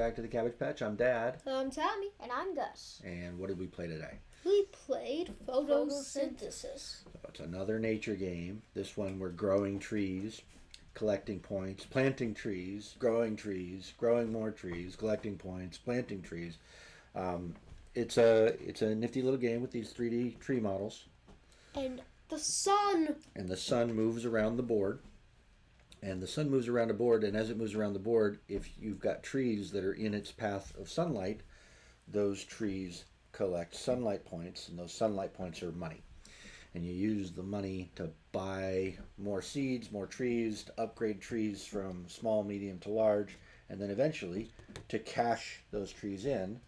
back to the Cabbage Patch. I'm Dad. I'm Tommy. And I'm Gus. And what did we play today? We played Photosynthesis. So it's another nature game. This one we're growing trees, collecting points, planting trees, growing more trees, collecting points, planting trees. It's a nifty little game with these 3D tree models. And the sun. And the sun moves around the board. And the sun moves around the board, and as it moves around the board, if you've got trees that are in its path of sunlight, those trees collect sunlight points, and those sunlight points are money. And you use the money to buy more seeds, more trees, to upgrade trees from small, medium to large, and then eventually to cash those trees in,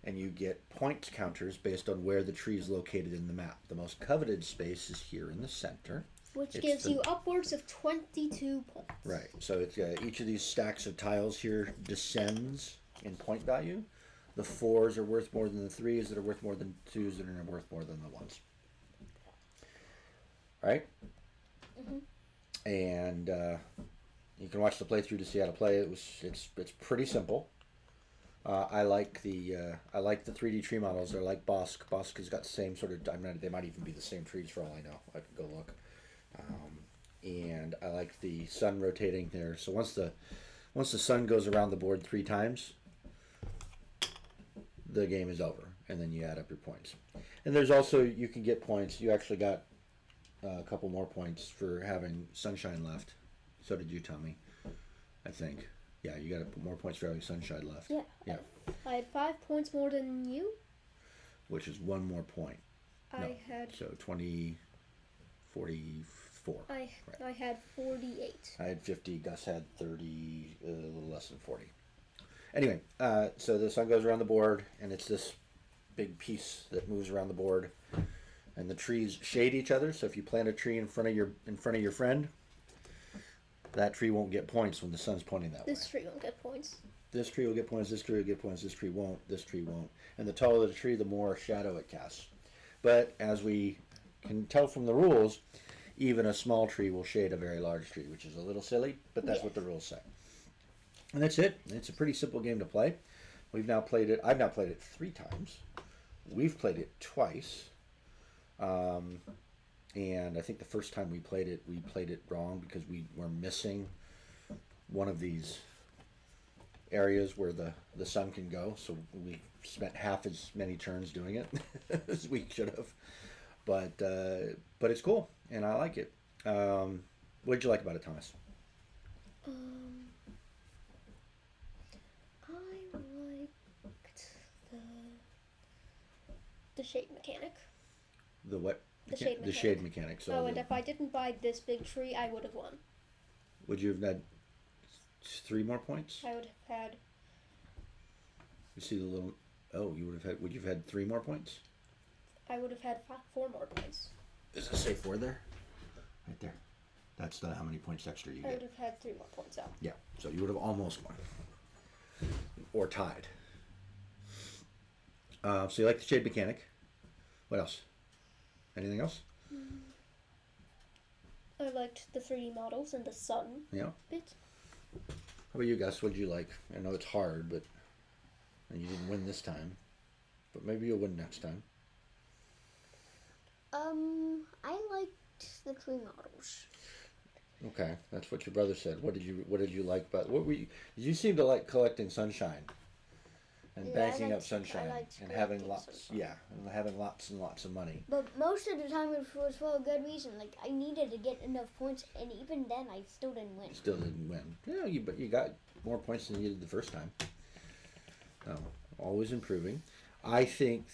and you get point counters based on where the tree is located in the map. The most coveted space is here in the center. Which gives you upwards of 22 points. Right. So it's, each of these stacks of tiles here descends in point value. The 4s are worth more than the 3s, that are worth more than 2s, that are worth more than the 1s. Right? Mm-hmm. And you can watch the playthrough to see how to play it. It's pretty simple. I like the 3D tree models. They're like Bosk. Bosk has got the same sort of. They might even be the same trees for all I know. I could go look. And I like the sun rotating there. So once the sun goes around the board 3 times, the game is over, and then you add up your points. And there's also, you can get points. You actually got a couple more points for having sunshine left. So did you, Tommy? I think. Yeah, you got more points for having sunshine left. Yeah. I had 5 points more than you. Which is 1 more point. So 20, 44. I had 48. I had 50. Gus had 30, a little less than 40. Anyway, so the sun goes around the board, and it's this big piece that moves around the board, and the trees shade each other. So if you plant a tree in front of your friend, that tree won't get points when the sun's pointing that way. This tree won't get points. This tree will get points. This tree will get points. This tree won't. This tree won't. And the taller the tree, the more shadow it casts. But as we can tell from the rules, even a small tree will shade a very large tree, which is a little silly, but that's what the rules say. And that's it. It's a pretty simple game to play. I've now played it 3 times. We've played it twice. And I think the first time we played it wrong because we were missing one of these areas where the sun can go. So we spent half as many turns doing it as we should have. But it's cool, and I like it. What did you like about it, Thomas? I liked the shade mechanic. The what? The shade mechanic. The shade mechanic. So and if I didn't buy this big tree, I would have won. Would you have had 3 more points? I would have had. You see the little. Oh, you would have had. Would you have had 3 more points? I would have had 4 more points. Does it say 4 there? Right there. That's how many points extra you get. I would have had 3 more points out. Yeah, so you would have almost won. Or tied. So you like the shade mechanic. What else? Anything else? I liked the 3D models and the sun bit. How about you, Gus? What did you like? I know it's hard, but and you didn't win this time. But maybe you'll win next time. I liked the tree models. Okay, that's what your brother said. What did you like about you seem to like collecting sunshine and banking up sunshine and having lots and having lots and lots of money. But most of the time it was for a good reason. Like I needed to get enough points, and even then I still didn't win. Yeah, but you got more points than you did the first time. Always improving. I think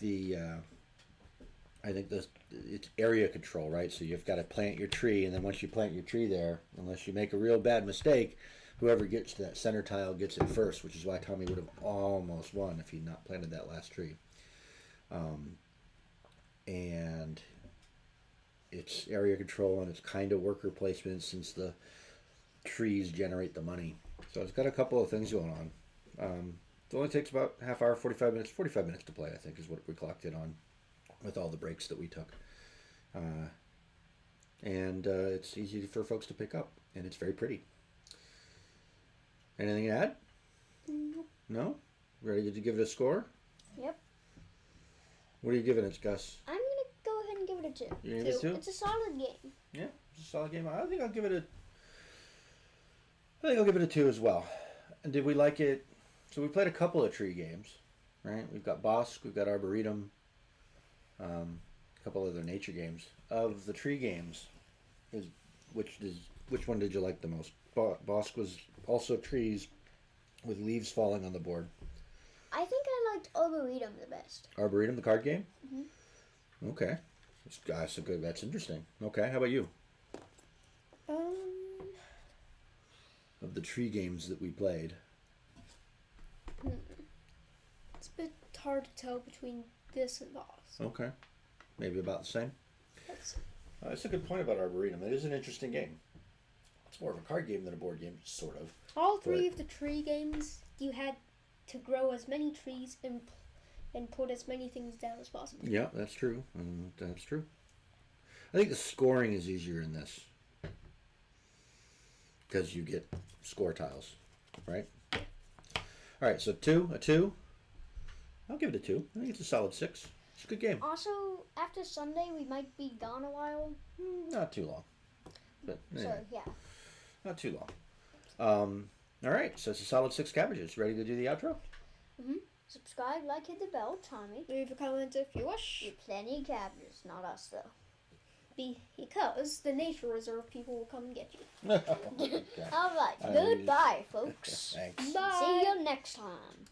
it's area control, right? So you've got to plant your tree, and then once you plant your tree there, unless you make a real bad mistake, whoever gets to that center tile gets it first, which is why Tommy would have almost won if he'd not planted that last tree. And it's area control, and it's kind of worker placement since the trees generate the money. So it's got a couple of things going on. It only takes about half hour, 45 minutes. 45 minutes to play, I think, is what we clocked it on with all the breaks that we took. And it's easy for folks to pick up, and it's very pretty. Anything to add? Nope. No? Ready to give it a score? Yep. What are you giving it, Gus? I'm gonna go ahead and give it a 2. You give it a 2? It's a solid game. Yeah, it's a solid game. I think I'll give it a 2 as well. And did we like it? So we played a couple of tree games, right? We've got Bosque, we've got Arboretum, a couple other nature games. Of the tree games, which one did you like the most? Bosque was also trees with leaves falling on the board. I think I liked Arboretum the best. Arboretum, the card game? Mm-hmm. Okay. That's good. That's interesting. Okay, how about you? Of the tree games that we played. It's a bit hard to tell between this and Bosque. Okay. Maybe about the same? That's a good point about Arboretum. It is an interesting game. It's more of a card game than a board game, sort of. All three of the tree games, you had to grow as many trees and put as many things down as possible. Yeah, that's true. That's true. I think the scoring is easier in this. Because you get score tiles, right? All right, so a 2. I'll give it a 2. I think it's a solid 6. It's a good game. Also, after Sunday, we might be gone a while. Not too long. But, So, yeah. Not too long. All right, so it's a solid 6 cabbages. Ready to do the outro? Mm-hmm. Subscribe, like, hit the bell, Tommy. Leave a comment if you wish. You're plenty of cabbages, not us, though. Because the nature reserve people will come and get you. Okay. All right, goodbye, folks. Thanks. Bye. See you next time.